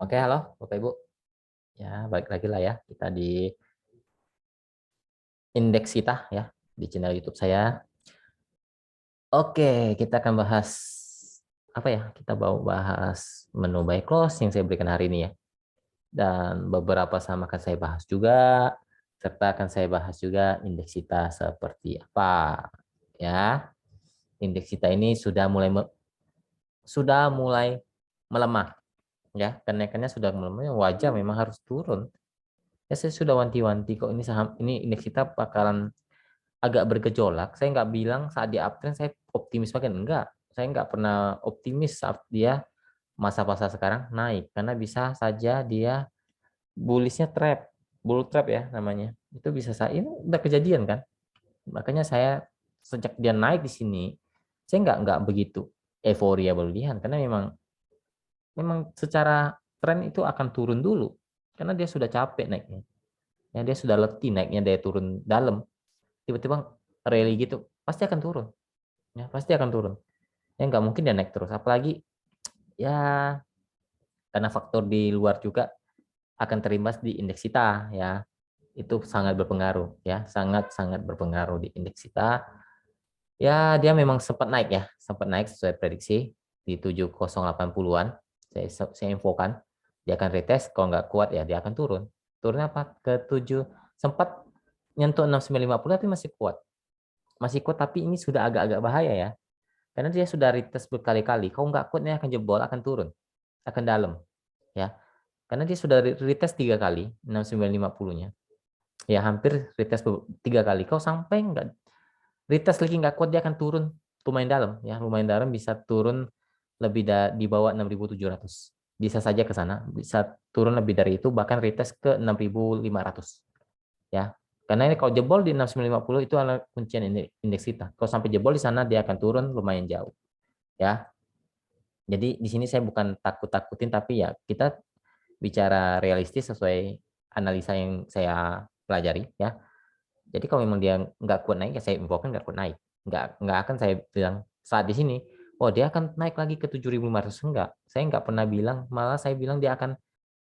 Oke, halo Bapak Ibu. Ya, balik lagi lah ya kita di indeks kita ya di channel YouTube saya. Oke, kita akan bahas apa ya? Kita mau bahas menu buy close yang saya berikan hari ini ya. Dan beberapa sama akan saya bahas juga serta akan saya bahas juga indeks kita seperti apa. Ya, indeks kita ini sudah mulai melemah ya. Kenaikannya sudah melemah, wajar memang harus turun. Ya, saya sudah wanti-wanti kok ini saham ini indeks kita bakalan agak bergejolak. Saya nggak bilang saat di uptrend saya optimis banget, enggak. Saya nggak pernah optimis saat dia masa pasar sekarang naik, karena bisa saja dia bullishnya bull trap ya namanya. Itu bisa saya ini udah kejadian kan. Makanya saya sejak dia naik di sini, saya nggak begitu euforia berlebihan, karena memang memang secara tren itu akan turun dulu, karena dia sudah capek naiknya. Ya, dia sudah letih naiknya, dia turun dalam, tiba-tiba rally gitu, pasti akan turun. Ya, pasti akan turun. Ya, nggak mungkin dia naik terus. Apalagi ya karena faktor di luar juga akan terimbas di indeks kita ya. Itu sangat berpengaruh ya, sangat-sangat berpengaruh di indeks kita. Ya, dia memang sempat naik ya, sempat naik sesuai prediksi di 7080-an. Saya infokan dia akan retest, kalau nggak kuat ya dia akan turun. Turunnya apa? Ke 7, sempat nyentuh 6950 tapi masih kuat. Masih kuat, tapi ini sudah agak-agak bahaya ya. Karena dia sudah retest berkali-kali. Kalau nggak kuat ini akan jebol, akan turun, akan dalam ya. Karena dia sudah retest 3 kali 6950-nya. Ya hampir retest 3 kali. Kau sampai nggak retest lagi nggak kuat, dia akan turun lumayan dalam ya, lumayan dalam, bisa turun lebih di bawah 6.700. Bisa saja ke sana, bisa turun lebih dari itu, bahkan retest ke 6.500 ya. Karena ini kalau jebol di 6950 itu adalah kuncian indeks kita. Kalau sampai jebol di sana dia akan turun lumayan jauh ya. Jadi di sini saya bukan takut-takutin, tapi ya kita bicara realistis sesuai analisa yang saya pelajari ya. Jadi kalau memang dia nggak kuat naik, ya saya infokan nggak kuat naik. Nggak akan saya bilang saat di sini, oh dia akan naik lagi ke 7.500. Enggak. Saya nggak pernah bilang, malah saya bilang dia akan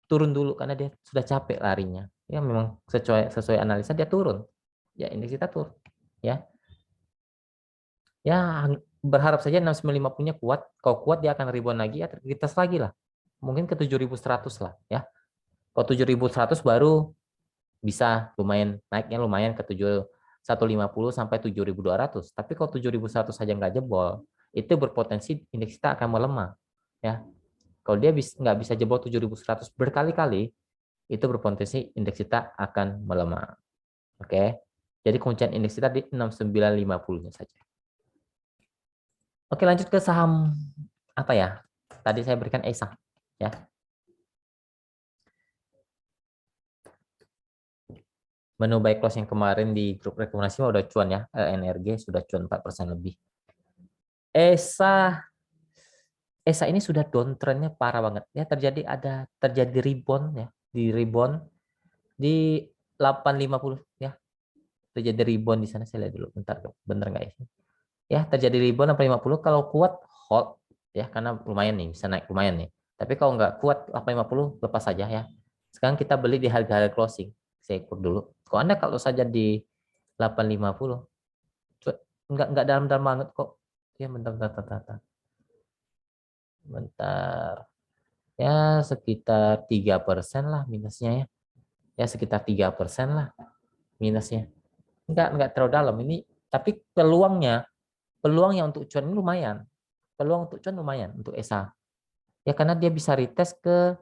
turun dulu karena dia sudah capek larinya. Ya memang sesuai analisa dia turun. Ya indeks kita turun. Ya. Ya berharap saja 6950 punya kuat. Kalau kuat dia akan ribuan lagi ya, retest lagi lah. Mungkin ke 7.100 lah ya. Kalau 7.100 baru bisa lumayan naiknya, lumayan ke 7.150 sampai 7.200. Tapi kalau 7.100 saja nggak jebol, itu berpotensi indeks kita akan melemah ya. Kalau dia nggak bisa jebol 7.100 berkali-kali, itu berpotensi indeks kita akan melemah. Oke. Jadi kuncian indeks kita di 6950-nya saja. Oke, lanjut ke saham apa ya? Tadi saya berikan ESA ya. Menu buy close yang kemarin di grup rekomendasi udah cuan ya. LNRG sudah cuan 4% lebih. ESA ESA ini sudah downtrendnya parah banget ya, terjadi rebound ya, di rebound di 850 ya, terjadi rebound di sana. Saya lihat dulu bentar, bener nggak ya? Ya terjadi rebound 850, kalau kuat hold ya, karena lumayan nih, bisa naik lumayan nih. Tapi kalau nggak kuat 850 lepas saja ya. Sekarang kita beli di harga closing. Saya ikut dulu. Kok Anda kalau saja di 850 nggak dalam-dalam banget kok. Ya bentar, bentar, bentar, bentar. Bentar. Ya sekitar 3% lah minusnya ya. Ya sekitar 3% lah minusnya. Enggak terlalu dalam ini, tapi peluangnya untuk cuan ini lumayan. Peluang untuk cuan lumayan untuk ESA. Ya karena dia bisa retest ke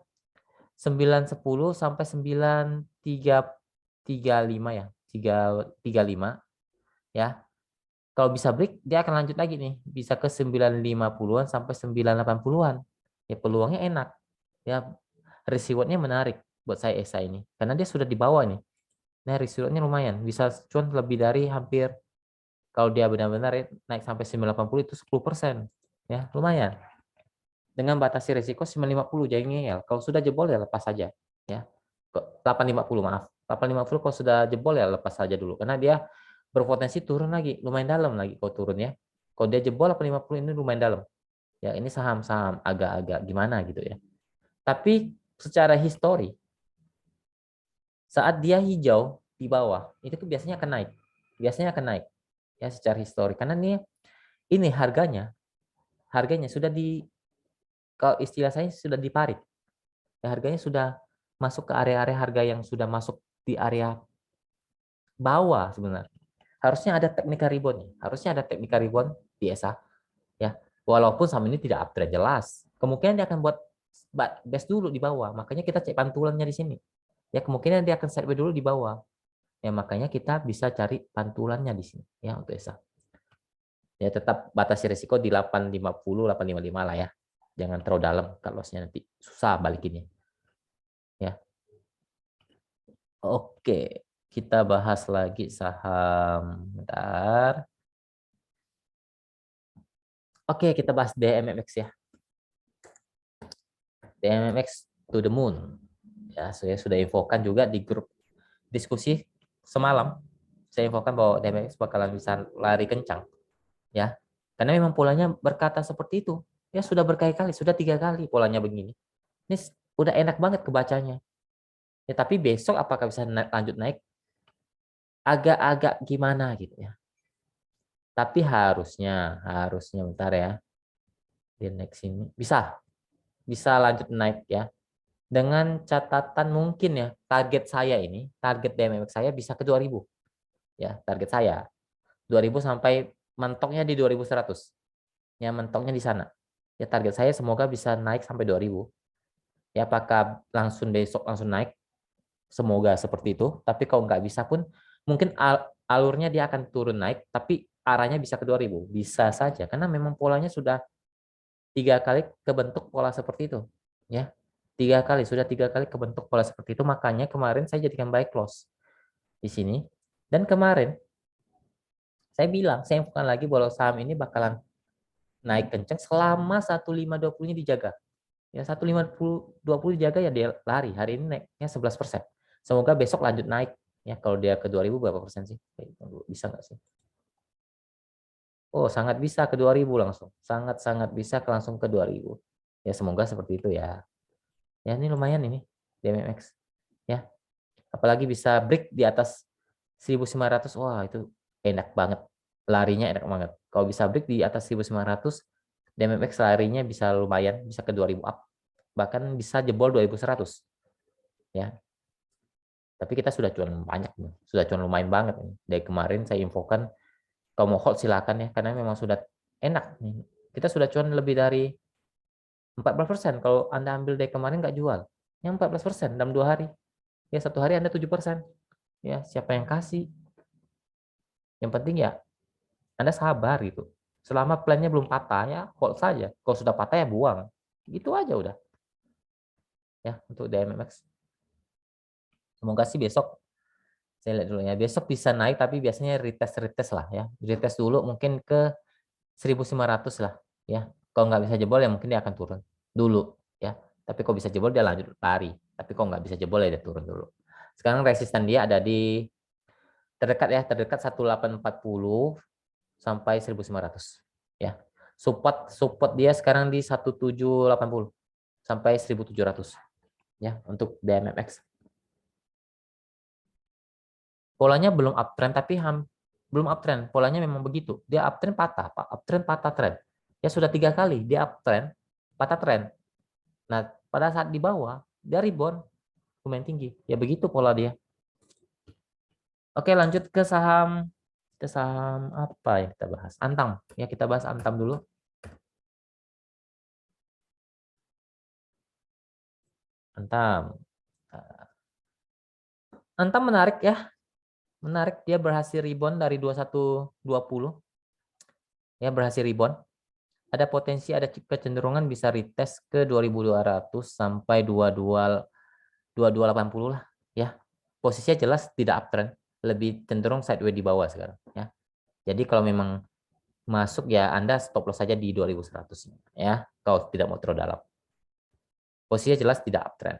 910 sampai 9335 ya. 335 ya. Kalau bisa break dia akan lanjut lagi nih, bisa ke 950-an sampai 980-an. Ya peluangnya enak. Ya risk reward-nya menarik buat saya ESA ini. Karena dia sudah di bawah nih. Nah, risk reward-nya lumayan. Bisa cuan lebih dari hampir, kalau dia benar-benar naik sampai 980 itu 10%. Ya, lumayan. Dengan batasi risiko 950, jangan ngeyel. Kalau sudah jebol ya lepas saja. Ya. 850 maaf. 850 kalau sudah jebol ya lepas saja dulu. Karena dia berpotensi turun lagi. Lumayan dalam lagi kalau turun ya. Kalau dia jebol 850 ini lumayan dalam. Ya ini saham-saham agak-agak gimana gitu ya. Tapi secara histori, saat dia hijau di bawah, itu tuh biasanya akan naik. Biasanya akan naik. Ya, secara histori. Karena ini harganya sudah kalau istilah saya sudah diparit. Ya, harganya sudah masuk ke area-area harga yang sudah masuk di area bawah sebenarnya. Harusnya ada teknika rebound. Harusnya ada teknika rebound di SA. Ya, walaupun saham ini tidak uptrend jelas. Kemungkinan dia akan buat base dulu di bawah. Makanya kita cek pantulannya di sini. Ya, kemungkinan dia akan sideways dulu di bawah. Ya, makanya kita bisa cari pantulannya di sini ya untuk SA. Ya, tetap batasi risiko di 850, 855 lah ya. Jangan terlalu dalam kalau lossnya nanti susah balikinnya. Ya. Oke, kita bahas lagi saham. Bentar. Oke, kita bahas DMMX ya. DMMX to the moon. Ya, saya sudah infokan juga di grup diskusi semalam. Saya infokan bahwa DMMX bakalan bisa lari kencang. Ya, karena memang polanya berkata seperti itu. Ya, sudah berkali-kali, sudah 3 kali polanya begini. Ini udah enak banget kebacanya. Ya, tapi besok apakah bisa lanjut naik? Agak-agak gimana gitu ya. Tapi harusnya bentar ya. Di next ini bisa lanjut naik ya. Dengan catatan mungkin ya, target DMMX saya bisa ke 2000. Ya, target saya 2000 sampai mentoknya di 2100. Ya, mentoknya di sana. Ya, target saya semoga bisa naik sampai 2000. Ya, apakah langsung besok langsung naik? Semoga seperti itu. Tapi kalau nggak bisa pun, mungkin alurnya dia akan turun naik, tapi arahnya bisa ke 2000. Bisa saja, karena memang polanya sudah 3 kali kebentuk pola seperti itu. Ya, sudah 3 kali kebentuk pola seperti itu. Makanya kemarin saya jadikan buy close di sini. Dan kemarin saya bukan lagi bahwa saham ini bakalan naik kencang selama 1520-nya dijaga. Ya, 1520 dijaga ya dia lari. Hari ini naiknya 11%. Semoga besok lanjut naik. Ya, kalau dia ke 2000 berapa persen sih? Bisa nggak sih? Oh, sangat bisa ke 2000 langsung. Sangat-sangat bisa langsung ke 2000. Ya, semoga seperti itu ya. Ya, ini lumayan ini DMMX. Ya, apalagi bisa break di atas 1500. Wah, itu enak banget. Larinya enak banget. Kalau bisa break di atas 1500, DMMX larinya bisa lumayan, bisa ke 2000 up. Bahkan bisa jebol 2100. Ya, tapi kita sudah cuan banyak nih. Sudah cuan lumayan banget nih. Dari kemarin saya infokan, kalau mau hold silakan ya, karena memang sudah enak nih. Kita sudah cuan lebih dari 14%. Kalau Anda ambil dari kemarin nggak jual. Yang 14% dalam 2 hari. Ya, 1 hari Anda 7%. Ya, siapa yang kasih? Yang penting ya Anda sabar gitu. Selama plannya belum patah ya hold saja. Kalau sudah patah ya buang. Gitu aja udah. Ya, untuk DMMX. Semoga sih besok saya lihat dulu ya. Besok bisa naik tapi biasanya retest lah ya. Retest dulu mungkin ke 1500 lah ya. Kalau nggak bisa jebol ya mungkin dia akan turun dulu ya. Tapi kalau bisa jebol dia lanjut lari. Tapi kalau nggak bisa jebol ya dia turun dulu. Sekarang resisten dia ada di terdekat 1840 sampai 1500 ya. Support dia sekarang di 1780 sampai 1700 ya untuk DMMX. Polanya belum uptrend tapi belum uptrend. Polanya memang begitu. Dia uptrend patah, Pak. Uptrend patah trend. Ya sudah 3 kali dia uptrend patah trend. Nah, pada saat di bawah dia rebound lumayan tinggi. Ya begitu pola dia. Oke, lanjut ke saham apa yang kita bahas? Antam. Ya, kita bahas Antam dulu. Antam. Antam menarik ya. Menarik, dia berhasil rebound dari 2120. Ya, berhasil rebound. Ada potensi, ada kecenderungan bisa retest ke 2200 sampai 2280 lah ya. Posisinya jelas tidak uptrend, lebih cenderung sideways di bawah sekarang ya. Jadi kalau memang masuk ya Anda stop loss saja di 2100 ya, kalau tidak mau terlalu dalam. Posisinya jelas tidak uptrend.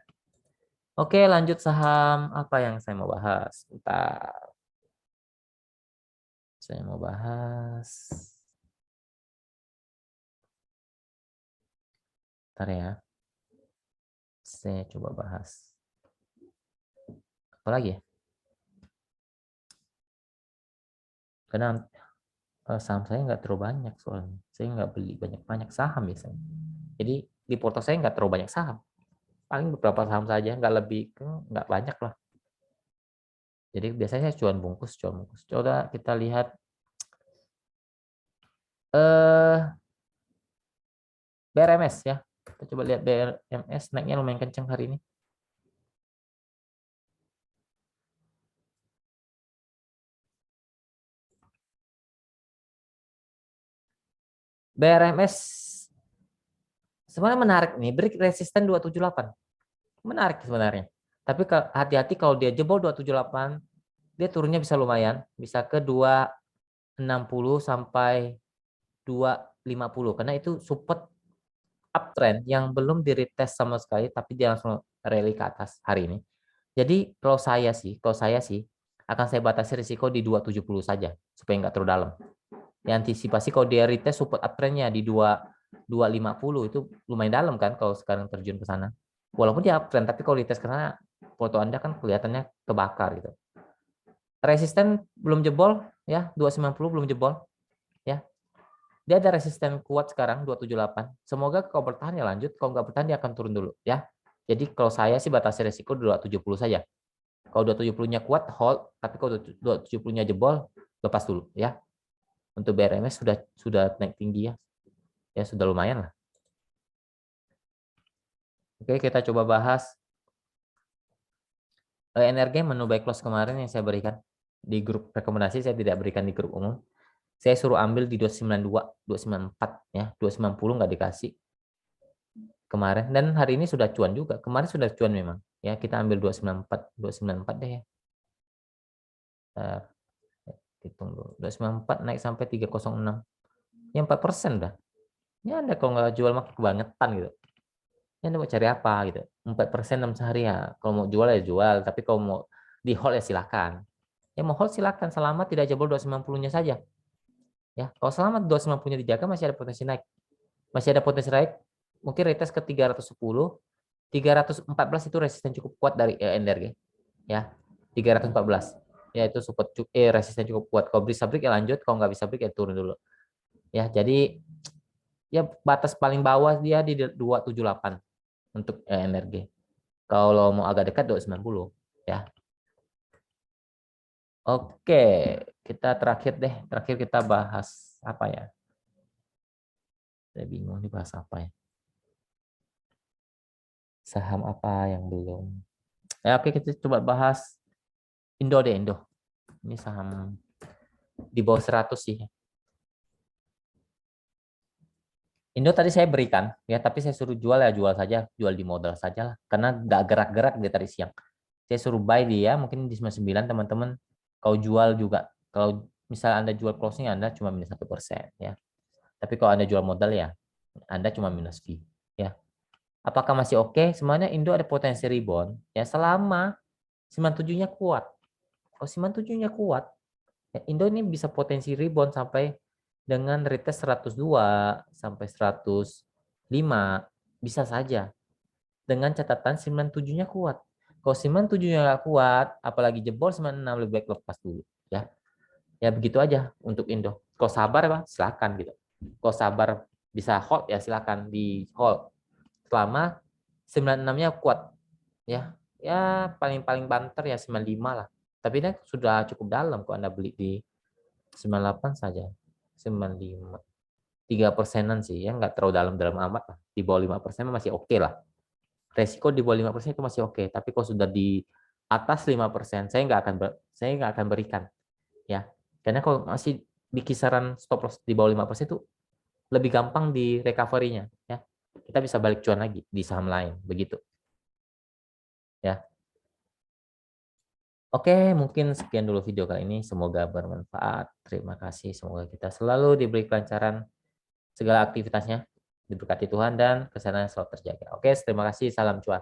Oke, lanjut saham apa yang saya mau bahas? Bentar. Saya mau bahas. Bentar ya. Saya coba bahas. Apa lagi ya? Karena saham saya nggak terlalu banyak soalnya. Saya nggak beli banyak-banyak saham biasanya. Jadi di porto saya nggak terlalu banyak saham. Paling beberapa saham saja, nggak lebih, nggak banyak lah. Jadi biasanya saya cuan bungkus. Coba kita lihat BRMS ya. Kita coba lihat BRMS naiknya lumayan kencang hari ini. BRMS sebenarnya menarik nih, break resisten 278. Menarik sebenarnya. Tapi hati-hati kalau dia jebol 278, dia turunnya bisa lumayan, bisa ke 260 sampai 250 karena itu support uptrend yang belum di retest sama sekali tapi dia langsung rally ke atas hari ini. Jadi kalau saya sih akan saya batasi risiko di 270 saja supaya nggak terlalu dalam. Ya, antisipasi kalau dia retest support uptrendnya di 250 itu lumayan dalam kan kalau sekarang terjun ke sana. Walaupun dia uptrend tapi kalau retest karena foto Anda kan kelihatannya kebakar gitu. Resisten belum jebol ya, 290 belum jebol ya. Dia ada resisten kuat sekarang 278. Semoga kalau bertahan ya lanjut, kalau nggak bertahan dia akan turun dulu ya. Jadi kalau saya sih batasi resiko 270 saja. Kalau 270-nya kuat hold, tapi kalau 270-nya jebol lepas dulu ya. Untuk BRMS sudah naik tinggi ya. Ya sudah lumayan lah. Oke, kita coba bahas energi menu buy close kemarin yang saya berikan di grup rekomendasi, saya tidak berikan di grup umum. Saya suruh ambil di 292, 294 ya, 290 nggak dikasih kemarin dan hari ini sudah cuan juga. Kemarin sudah cuan memang. Ya, kita ambil 294 deh ya. Hitung dulu. 294 naik sampai 306. Ya 4% dah. Ya Anda kalau nggak jual makin kebangetan gitu. Ya Anda mau cari apa gitu. 4% dalam sehari ya. Kalau mau jual ya jual, tapi kalau mau di hold ya silakan. Ya mau hold silakan selama tidak jebol 290-nya saja. Ya, kalau selama 290-nya dijaga masih ada potensi naik. Masih ada potensi naik. Mungkin retest ke 310, 314 itu resisten cukup kuat dari energi. Ya, 314. Ya itu support resisten cukup kuat. Kalau bisa break ya lanjut, kalau nggak bisa break ya turun dulu. Ya, jadi ya batas paling bawah dia di 278 untuk energi. Kalau mau agak dekat 290 ya. Oke, kita terakhir deh. Terakhir kita bahas apa ya? Saya bingung nih bahas apa ya. Saham apa yang belum? Ya, oke, kita coba bahas Indo deh, Indo. Ini saham di bawah 100 sih. Indo tadi saya berikan, ya, tapi saya suruh jual ya jual saja, jual di modal saja lah. Karena nggak gerak-gerak dia tadi siang. Saya suruh buy dia, mungkin di 99 teman-teman. Kau jual juga. Kalau misal Anda jual closing, Anda cuma minus 1%. Ya. Tapi kalau Anda jual modal ya, Anda cuma minus fee. Ya. Apakah masih oke? Semuanya Indo ada potensi rebound. Ya, selama 97-nya kuat. Kalau 97-nya kuat, ya, Indo ini bisa potensi rebound sampai dengan retest 102 sampai 105 bisa saja. Dengan catatan 97-nya kuat. Kalau 97-nya nggak kuat, apalagi jebol 96 lebih baik lepas dulu ya. Ya begitu aja untuk Indo. Kalau sabar Pak, silakan gitu. Kalau sabar bisa hold ya silakan di hold. Selama 96-nya kuat ya. Ya paling banter ya 95 lah. Tapi ini sudah cukup dalam kalau Anda beli di 98 saja. 95. 3%-an sih ya, nggak terlalu dalam amat lah. Di bawah 5% masih oke lah. Resiko di bawah 5% itu masih oke, tapi kalau sudah di atas 5%, saya nggak akan berikan ya. Karena kalau masih di kisaran stop loss di bawah 5% itu lebih gampang di recovery-nya ya. Kita bisa balik cuan lagi di saham lain, begitu. Ya. Oke, mungkin sekian dulu video kali ini. Semoga bermanfaat. Terima kasih. Semoga kita selalu diberi kelancaran segala aktivitasnya. Diberkati Tuhan dan kesehatan selalu terjaga. Oke, terima kasih. Salam cuan.